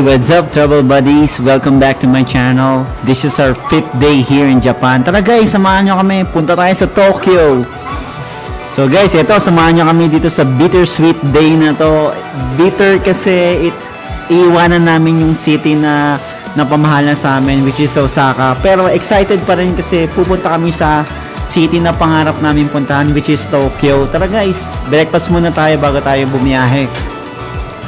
what's up travel buddies? Welcome back to my channel. This is our 5th day here in Japan. Tara guys, samahan nyo kami. Punta tayo sa Tokyo. So guys, ito, samahan nyo kami dito sa bittersweet day na to. Bitter kasi iiwanan namin yung city na napamahalan sa amin, which is Osaka. Pero excited pa rin kasi pupunta kami sa city na pangarap namin puntahan, which is Tokyo. Tara guys, breakfast muna tayo bago tayo bumiyahe.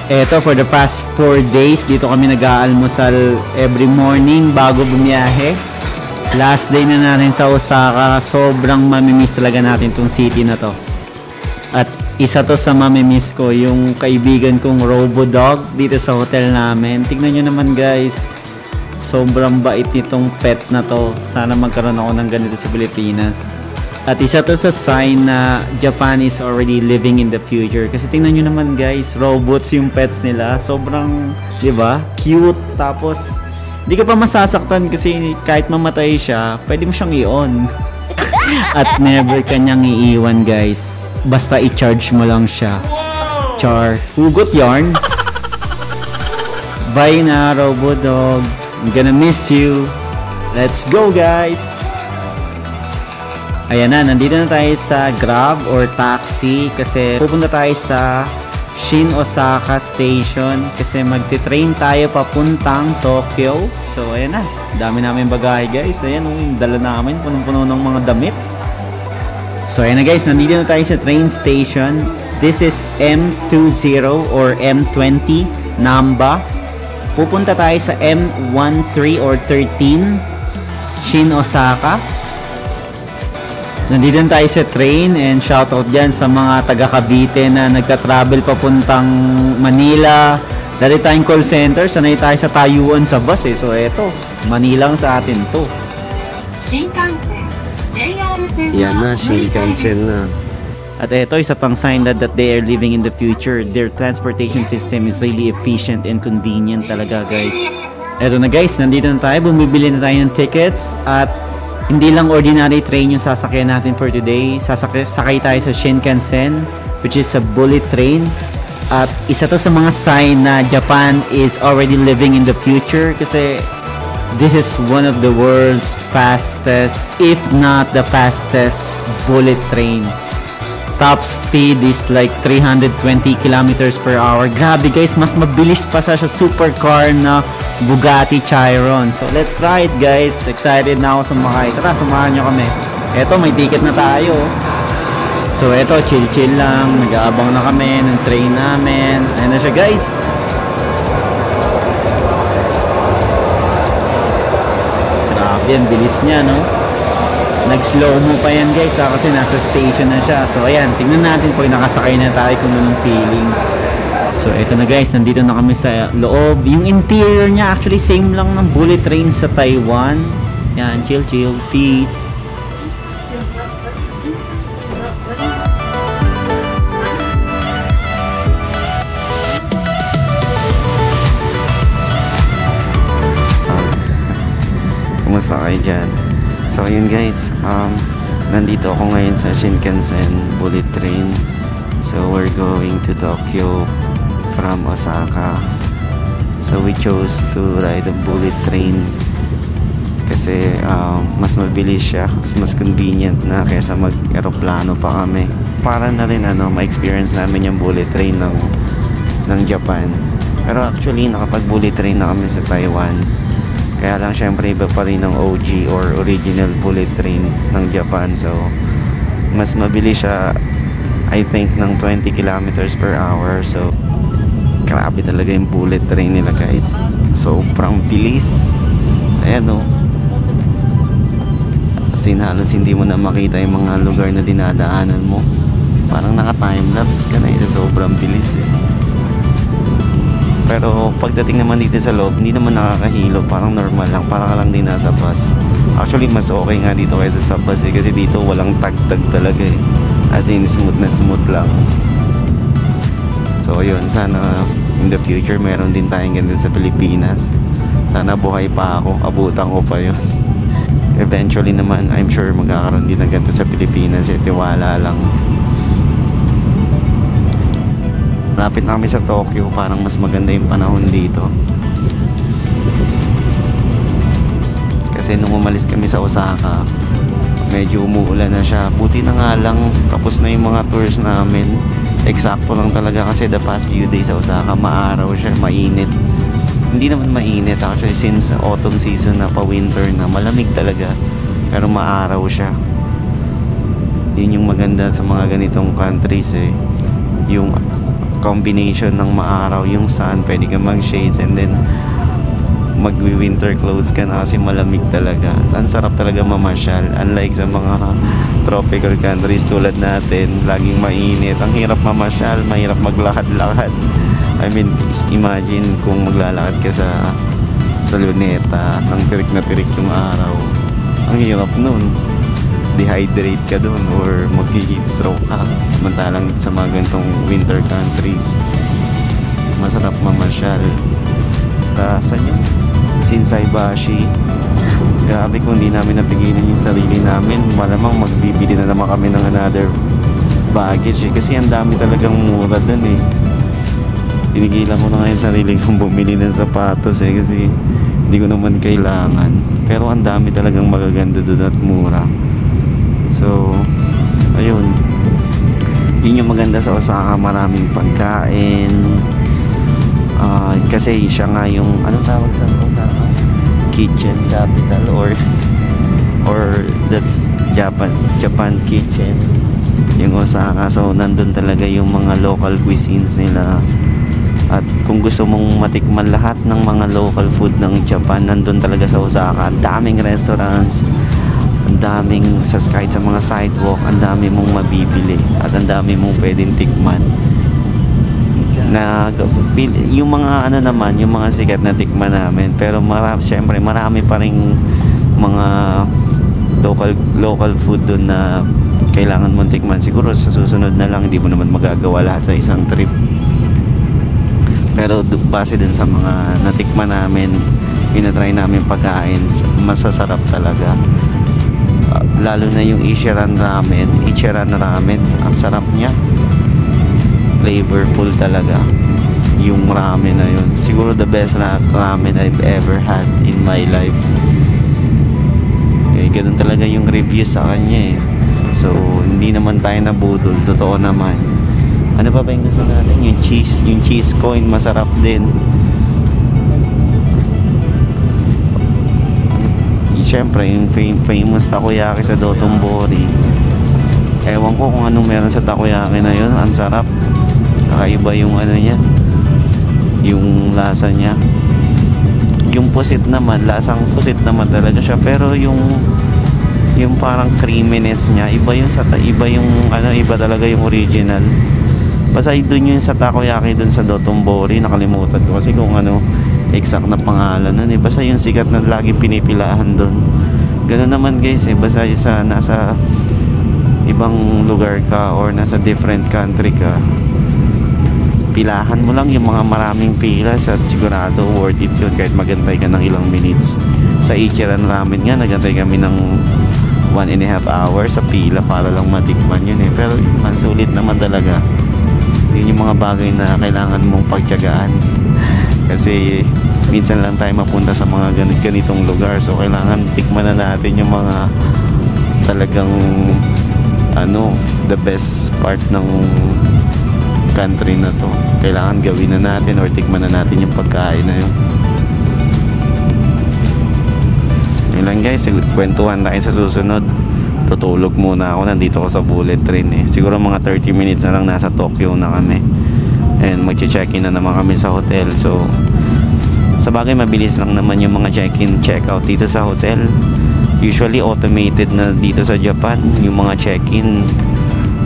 Eto, for the past 4 days, dito kami nag-aalmusal every morning bago bumiyahe. Last day na natin sa Osaka, sobrang mamimiss talaga natin tong city na to. At isa to sa mamimiss ko, yung kaibigan kong Robodog dito sa hotel namin. Tignan nyo naman guys, sobrang bait nitong pet na to. Sana magkaroon ako ng ganito sa Pilipinas. At isa to sa sign na Japan is already living in the future. Kasi tingnan nyo naman guys, robots yung pets nila. Sobrang, di ba, cute. Tapos, hindi ka pa masasaktan kasi kahit mamatay siya, pwede mo siyang i-on. At never kanyang iiwan guys. Basta i-charge mo lang siya. Char. Hugot yarn. Bye na, Robodog. I'm gonna miss you. Let's go guys! Ayan na, nandito na tayo sa Grab or taxi kasi pupunta tayo sa Shin Osaka Station kasi magti-train tayo papuntang Tokyo. So ayan na, dami namin bagahe guys. Ayan o, yung dala namin, punong-puno ng mga damit. So ayan na guys, nandito na tayo sa train station. This is M20 or M20 Namba. Pupunta tayo sa M13 or 13 Shin Osaka. Nandito tayo sa train and shoutout dyan sa mga taga Cavite na nagka-travel papuntang Manila. Dali tayong call center, sanay tayo sa tayuan sa bus eh. So eto, Manilang sa atin to. Shinkansen, JR Sen. Yan na, Shinkansen na. At eto, isa pang sign that they are living in the future. Their transportation system is really efficient and convenient talaga guys. Eto na guys, nandito na tayo, bumibili na tayo ng tickets at hindi lang ordinary train yung sasakyan natin for today. Sakay tayo sa Shinkansen, which is a bullet train. At isa to sa mga sign na Japan is already living in the future kasi this is one of the world's fastest, if not the fastest bullet train. Top speed is like 320 kilometers per hour. Grabe guys, mas mabilis pa siya sa supercar na Bugatti Chiron. So let's ride guys. Excited na ako sumakay. Tara, samahan nyo kami. Eto, may ticket na tayo. So eto, chill lang. Nag-aabang na kami ng train namin. Ayan na siya guys. Grabe, ang bilis niya no. Nag-slow mo pa yan guys kasi nasa station na siya. So ayan, tingnan natin pag nakasakay na tayo kung anong feeling. So eto na guys, nandito na kami sa loob. Yung interior niya actually same lang ng bullet train sa Taiwan. Yan, chill, peace. Kumusta kayo dyan? So yun guys, nandito ako ngayon sa Shinkansen bullet train. So we're going to Tokyo from Osaka. So we chose to ride the bullet train kasi mas mabilis siya, mas convenient na kaysa mag-aeroplano pa kami. Para na rin ma-experience namin yung bullet train ng Japan. Pero actually nakapag-bullet train na kami sa Taiwan. Kaya lang syempre iba pa rin ng OG or original bullet train ng Japan. So mas mabilis siya, I think ng 20 kilometers per hour. So grabe talaga yung bullet train nila guys. Sobrang bilis. Ayan o. Kasi halos hindi mo na makita yung mga lugar na dinadaanan mo. Parang naka-timelapse ka na. Sobrang bilis eh. Pero pagdating naman dito sa loob, hindi naman nakakahilo, parang normal lang, para ka lang din nasa bus. Actually mas okay nga dito kaysa sa bus eh, kasi dito walang tagtag talaga eh. As in smooth na smooth lang. So yun, sana in the future meron din tayong ganito sa Pilipinas. Sana buhay pa ako, abutan ko pa yun. Eventually naman, I'm sure magkakaroon din ng ganito sa Pilipinas eh, tiwala lang. Lapit na kami sa Tokyo, parang mas maganda yung panahon dito. kasi nung umalis kami sa Osaka, medyo umuulan na siya. Buti na nga lang tapos na yung mga tours namin. Eksakto lang talaga kasi the past few days sa Osaka, maaraw siya, mainit. Hindi naman mainit actually, since autumn season na pa winter na, malamig talaga. Pero maaraw siya. Yun yung maganda sa mga ganitong countries eh. Yung combination ng maaraw, yung sun, pwede ka mag-shades and then mag-winter clothes ka na kasi malamig talaga. Ang sarap talaga mamasyal. Unlike sa mga tropical countries tulad natin, laging mainit. Ang hirap mamasyal, mahirap maglakad-lakad. I mean, imagine kung maglalakad ka sa Luneta, nang tirik na tirik yung araw. Ang hirap nun. Dehydrate ka dun or mag-heat stroke ka. Samantalang sa mga ganitong winter countries, masarap mamasyal. Saan yun? Shinsaibashi. Grabe, kung hindi namin napigilan yung sarili namin, malamang magbibili na naman kami ng another baggage eh. Kasi ang dami talagang mura dun eh. Tinigilan ko na nga yung sarili kong bumili ng sapatos eh, kasi hindi ko naman kailangan. Pero ang dami talagang magaganda doon at mura. So ayun, yun yung maganda sa Osaka, maraming pagkain. Kasi siya nga yung anong tawag sa Osaka? Kitchen capital or that's Japan kitchen yung Osaka. So nandun talaga yung mga local cuisines nila. At kung gusto mong matikman lahat ng mga local food ng Japan, nandun talaga sa Osaka. Ang daming restaurants, ang daming kahit sa mga sidewalk, ang dami mong mabibili at ang dami mong pwedeng tikman. Na yung mga ano naman, yung mga sikat na tikman namin, pero syempre marami pa ring mga local food doon na kailangan mong tikman. Siguro sa susunod na lang, hindi mo naman magagawa lahat sa isang trip. Pero base din sa mga natikman namin, pinatry namin pagkain, masasarap talaga. Lalo na yung Ichiran ramen, ang sarap niya. Flavorful talaga yung ramen na yun. Siguro the best ramen I've ever had in my life. Ganun talaga yung review sa kanya eh. So hindi naman tayo nabudol, totoo naman. Ano pa ba yung gusto natin? Yung cheese coin, masarap din. Siyempre, yung famous takoyaki sa Dotonbori. Ewan ko kung anong meron sa takoyaki na yun. Ang sarap. Kakaiba yung ano niya, yung lasa niya. Yung pusit naman, lasang pusit naman talaga siya. Pero yung parang creaminess niya, iba talaga yung original. Basta doon yun sa takoyaki doon sa Dotonbori, nakalimutan ko kasi kung ano exact na pangalan nun eh. Basta yung sikat na laging pinipilahan doon. Ganun naman guys eh, basta nasa ibang lugar ka or nasa different country ka, pilahan mo lang yung mga maraming pilas at sigurado worth it yun kahit magantay ka ng ilang minutes. Sa Ichiran ramen nga, nagantay kami ng 1.5 hours sa pila para lang matikman yun eh. Pero ang sulit naman talaga. Yun yung mga bagay na kailangan mong pagtiyagaan. Kasi minsan lang tayo mapunta sa mga ganitong lugar. So kailangan tikman na natin yung mga talagang the best part ng country na to. Kailangan gawin na natin or tikman na natin yung pagkain na yun. Yun lang guys, kwentuhan tayo sa susunod. Tutulog muna ako, nandito ako sa bullet train eh. Siguro mga 30 minutes na lang nasa Tokyo na kami. And magche-check-in na naman kami sa hotel. So sa bagay mabilis lang naman yung mga check-in, check-out dito sa hotel. Usually automated na dito sa Japan yung mga check-in.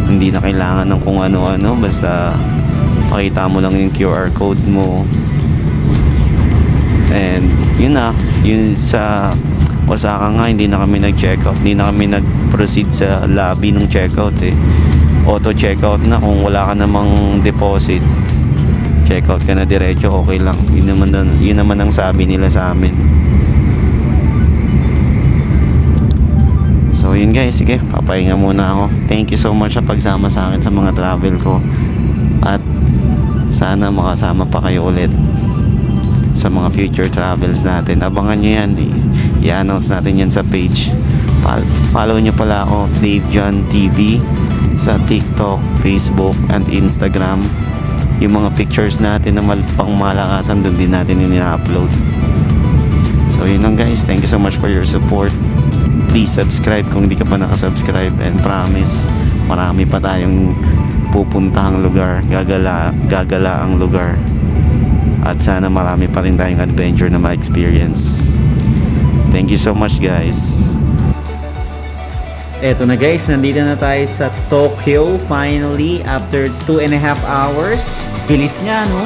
Hindi na kailangan ng kung ano-ano, basta pakita mo lang yung QR code mo. And yun na, yun sa Osaka nga, hindi na kami nag-checkout, hindi na kami nag-proceed sa lobby ng checkout eh. Auto checkout na, kung wala ka namang deposit, checkout ka na diretso, okay lang. Yun naman ang sabi nila sa amin. So yun guys, sige, papahinga muna ako. Thank you so much sa pagsama sa akin sa mga travel ko. At sana makasama pa kayo ulit sa mga future travels natin. Abangan nyo yan. i-announce natin yan sa page. Follow nyo pala ako, Dave John TV, sa TikTok, Facebook, and Instagram. Yung mga pictures natin na pang malakasan, doon din natin yung i-upload. So yun lang guys, thank you so much for your support. Please subscribe kung hindi ka pa nakasubscribe, and promise marami pa tayong pupuntahang lugar, gagala ang lugar, at sana marami pa rin tayong adventure na ma-experience. Thank you so much guys. Eto na guys, nandito na tayo sa Tokyo finally after 2.5 hours. Bilis nga, no?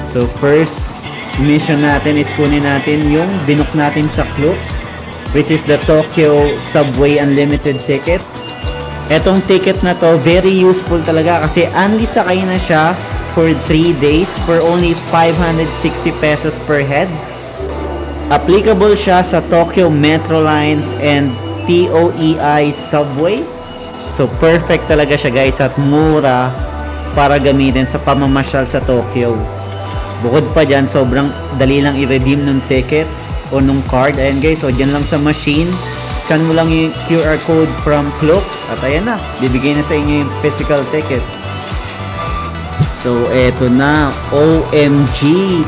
So first mission natin is kunin natin yung binook natin sa Klook, which is the Tokyo Subway Unlimited ticket. Etong ticket na to, very useful talaga kasi only sakay na siya for 3 days for only 560 pesos per head. Applicable siya sa Tokyo Metro Lines and TOEI Subway. So perfect talaga siya guys, at mura para gamitin sa pamamasyal sa Tokyo. Bukod pa dyan, sobrang dali lang i-redeem ng ticket o nung card. Ayan guys, so dyan lang sa machine, scan mo lang yung QR code from Klook at ayan na, bibigay na sa inyo yung physical tickets. So eto na, OMG,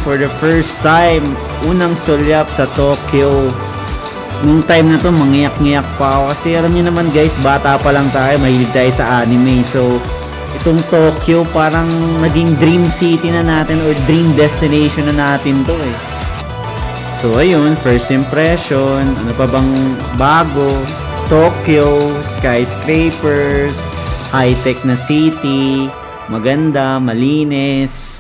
for the first time, unang sulyap sa Tokyo. Nung time na to, mangiyak-ngiyak pa ako kasi alam niyo naman guys, bata pa lang tayo, mahilig tayo sa anime. So itong Tokyo parang naging dream city na natin or dream destination na natin to eh. So ayun, first impression, ano pa bang bago? Tokyo, skyscrapers, high-tech na city, maganda, malinis.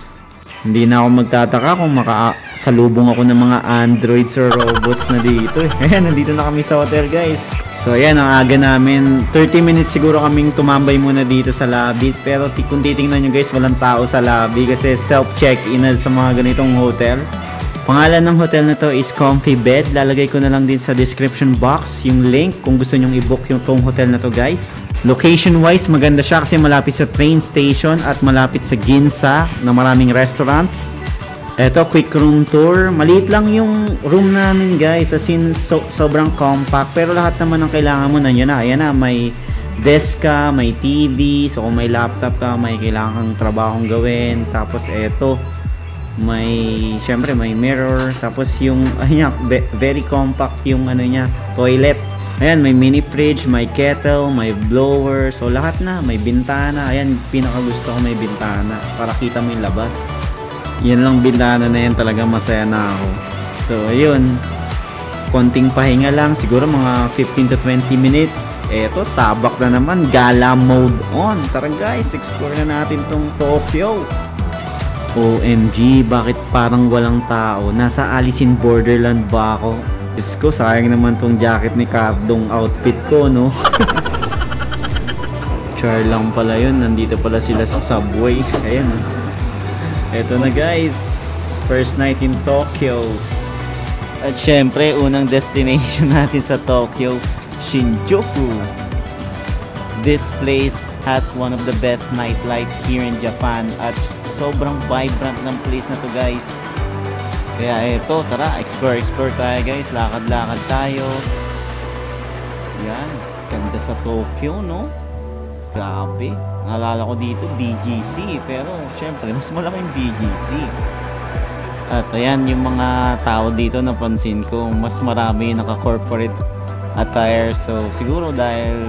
Hindi na ako magtataka kung makasalubong ako ng mga androids or robots na dito eh. Ayan, nandito na kami sa hotel guys. So ayan, ang aga namin. 30 minutes siguro kaming tumambay muna dito sa lobby. Pero kung titingnan nyo guys, walang tao sa lobby kasi self-check-in na sa mga ganitong hotel. Pangalan ng hotel na to is Comfy Bed. Lalagay ko na lang din sa description box yung link kung gusto nyong i-book yung tong hotel na to guys. Location wise, maganda siya kasi malapit sa train station at malapit sa Ginza na maraming restaurants. Eto, quick room tour. Maliit lang yung room namin guys, as in sobrang compact. Pero lahat naman ng kailangan mo nandiyan na. Ayan na, may desk ka, may TV. So kung may laptop ka, may kailangan kang trabahong gawin. Tapos eto, syempre may mirror, tapos yung ayan, very compact yung ano niya, toilet. Ayan, may mini fridge, may kettle, may blower, so lahat na, may bintana. Ayan, pinaka gusto ko may bintana para kita mo yung labas. Yan lang, bintana na yan, talaga masaya na ako. So ayun, konting pahinga lang, siguro mga 15 to 20 minutes. Eto, sabak na naman, gala mode on. Tara guys, explore na natin tong Tokyo. OMG, bakit parang walang tao? Nasa Alice in Borderland ba ako? Diyos ko, sayang naman tong jacket ni Cardong outfit ko, no? Char lang pala yun. Nandito pala sila sa subway. Ayan. Eto na guys. First night in Tokyo. At syempre, unang destination natin sa Tokyo, Shinjuku. This place has one of the best nightlife here in Japan at sobrang vibrant ng place na to guys. Kaya eto, tara, explore tayo guys. Lakad-lakad tayo. Yan, ganda sa Tokyo, no? Grabe. Naalala ko dito, BGC. Pero syempre, mas malaking BGC. At ayan, yung mga tao dito, napansin ko, mas marami naka-corporate attire. So siguro dahil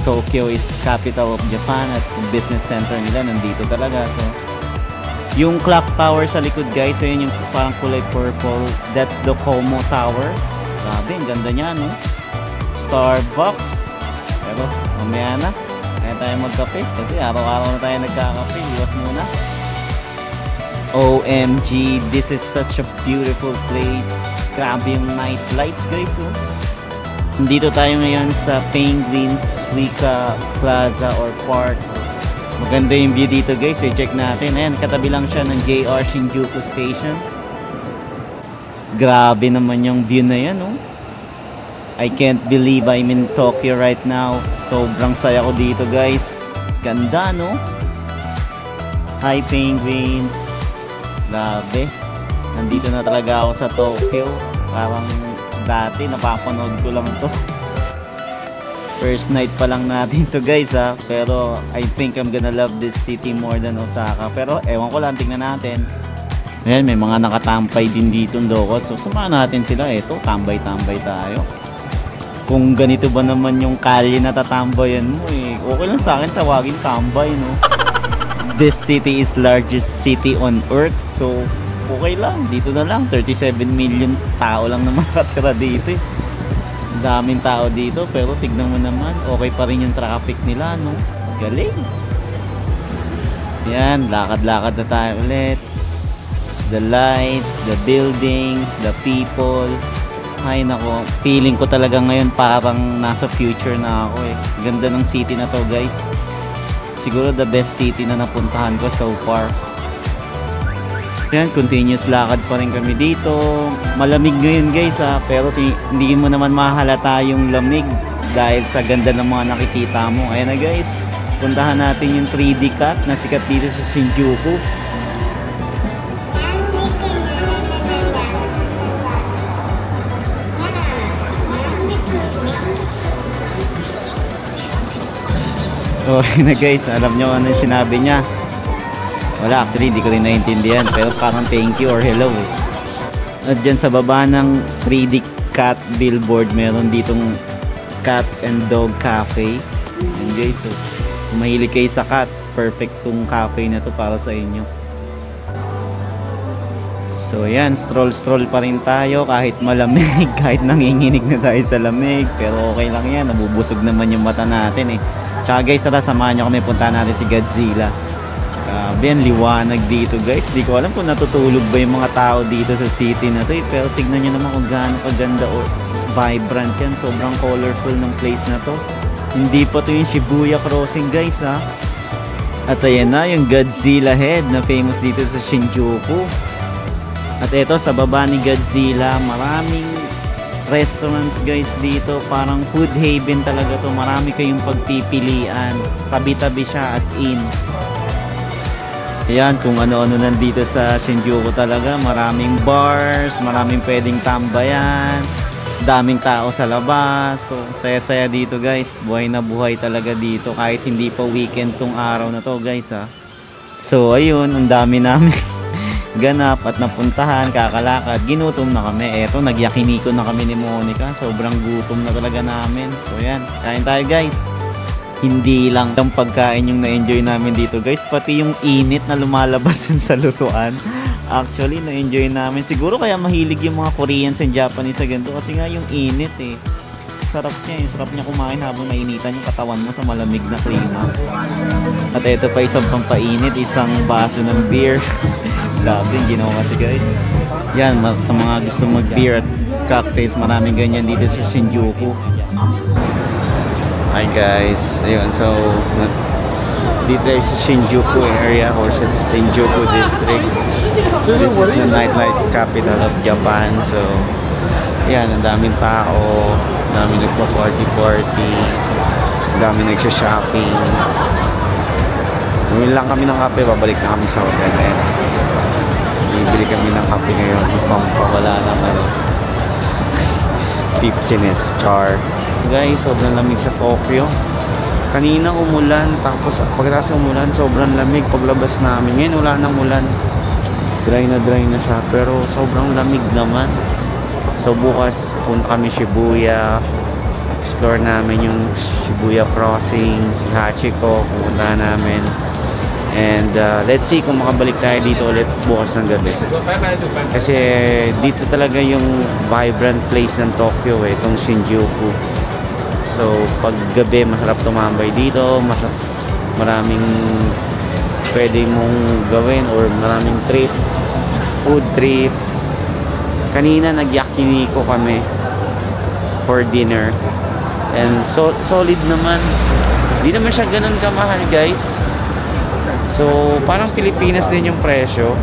Tokyo is capital of Japan at business center nila nandito talaga. So yung clock tower sa likod guys, so yun yung parang kulay purple, that's the Como Tower. Grabe, ang ganda niya, no? Starbucks. Pero mamaya na, kaya tayo magkape kasi araw-araw na tayo nagkakape. Iwas muna. OMG, this is such a beautiful place. Grabe yung night lights guys, oh. Dito tayo ngayon sa Penguins Suica Plaza or Park. Maganda yung view dito guys, i-check natin. Ayan, katabi lang siya ng JR Shinjuku Station. Grabe naman yung view na yan, oh. I can't believe I'm in Tokyo right now. Sobrang saya ko dito guys. Ganda, no? Hi Penguins. Grabe. Nandito na talaga ako sa Tokyo. Parang dati napapanood ko lang to. First night pa lang natin to guys ha. Pero I think I'm gonna love this city more than Osaka. Pero ewan ko lang, tingnan natin. Ayan, may mga nakatampay din dito ng loko. So samahan natin sila. Eto, tambay-tambay tayo. Kung ganito ba naman yung kalye na tatambayan mo eh, okay lang sa akin tawagin tambay, no? This city is largest city on earth. So okay lang, dito na lang. 37 million tao lang naman nakatira dito eh. Daming tao dito, pero tignan mo naman, okay pa rin yung traffic nila, no? Galing. Yan, lakad-lakad na tayo ulit. The lights, the buildings, the people. Ay nako, feeling ko talaga ngayon parang nasa future na ako eh. Ganda ng city na to guys. Siguro the best city na napuntahan ko so far. Yan, continuous lakad pa rin kami dito. Malamig ngayon guys ha, pero hindi mo naman mahalata yung lamig dahil sa ganda ng mga nakikita mo. Ayan na guys, puntahan natin yung 3D cut na sikat dito sa Shinjuku. Okay na guys, alam nyo ano yung sinabi niya. Wala, actually di ko rin naiintindihan, pero parang thank you or hello eh. At dyan sa baba ng 3D cat billboard, meron ditong cat and dog cafe. And guys, so, kung mahilig kayo sa cats, perfect tong cafe na to para sa inyo. So yan, stroll pa rin tayo kahit malamig, kahit nanginginig na tayo sa lamig, pero okay lang yan, nabubusog naman yung mata natin eh. Tsaka guys, tara samahan nyo kami, punta natin si Godzilla. Grabe, ang liwanag dito guys. Di ko alam kung natutulog ba yung mga tao dito sa city na to eh. Pero tignan nyo naman kung gaano kaganda o vibrant yan. Sobrang colorful ng place na to. Hindi pa to yung Shibuya Crossing guys ha. At ayan na yung Godzilla head na famous dito sa Shinjuku. At eto sa baba ni Godzilla, maraming restaurants guys dito. Parang food haven talaga to. Marami kayong pagpipilian. Tabi-tabi siya as in. Ayan, kung ano-ano nandito sa Shinjuku talaga. Maraming bars, maraming pwedeng tambayan, daming tao sa labas. So, saya-saya dito guys. Buhay na buhay talaga dito kahit hindi pa weekend tong araw na to guys ha. So, ayun, ang dami namin ganap at napuntahan, kakalakad. Ginutom na kami. Eto, nagyakiniko na kami ni Monica. Sobrang gutom na talaga namin. So, ayan, kain tayo guys. Hindi lang ang pagkain yung na-enjoy namin dito guys, pati yung init na lumalabas dun sa lutuan. Actually, na-enjoy namin. Siguro kaya mahilig yung mga Koreans and Japanese sa ganito kasi nga yung init eh. Sarap niya, yung sarap niya kumain habang nainitan yung katawan mo sa malamig na klima. At ito pa isang pampainit, isang baso ng beer. Grabe yung ginawa kasi guys. Yan, sa mga gusto mag-beer at cocktails, maraming ganyan dito sa Shinjuku. Hi guys, ayun, so dito ay sa Shinjuku area or sa Shinjuku district. This is the nightlife capital of Japan. So yan, ang daming tao, ang daming nagpa-party, ang daming nagsha-shopping. Bumili lang kami ng kape, babalik na kami sa hotel. Bibili kami ng kape ngayon, pampawala naman tipsiness, char. Guys, sobrang lamig sa Tokyo. Kanina umulan, tapos pagkatapos umulan, sobrang lamig paglabas namin. Ngayon wala nang ulan. Dry na siya, pero sobrang lamig naman. So bukas punta kami Shibuya. Explore namin yung Shibuya Crossing, si Hachiko, pupunta namin. And let's see kung makabalik tayo dito ulit bukas ng gabi. Kasi dito talaga yung vibrant place ng Tokyo eh, itong Shinjuku. So pag gabi masarap tumambay dito, maraming pwede mong gawin or maraming trip, food trip. Kanina nag-yakiniko kami for dinner. And solid naman. Di naman siya ganun kamahal guys. So, parang Pilipinas din yung presyo.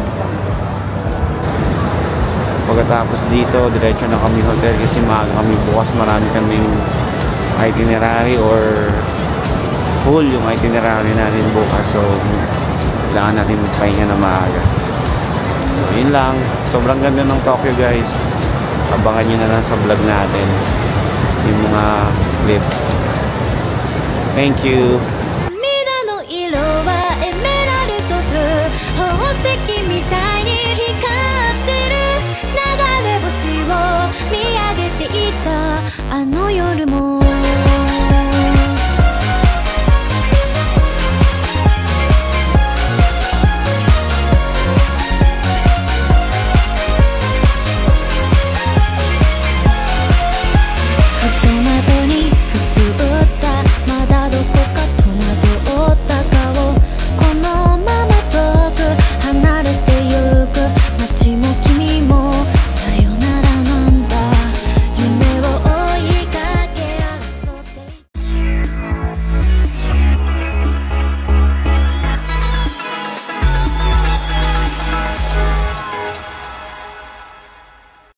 Pagkatapos dito, diretso na kami hotel kasi maaga kami bukas. Marami kaming itinerary or full yung itinerary natin bukas. So, kailangan natin magpahinga na maaga. So, yun lang. Sobrang ganda ng Tokyo guys. abangan nyo na lang sa vlog natin yung mga clips. Thank you. 涙の色はエメラルドブルー、宝石みたいに光ってる。流れ星を見上げていたあの夜も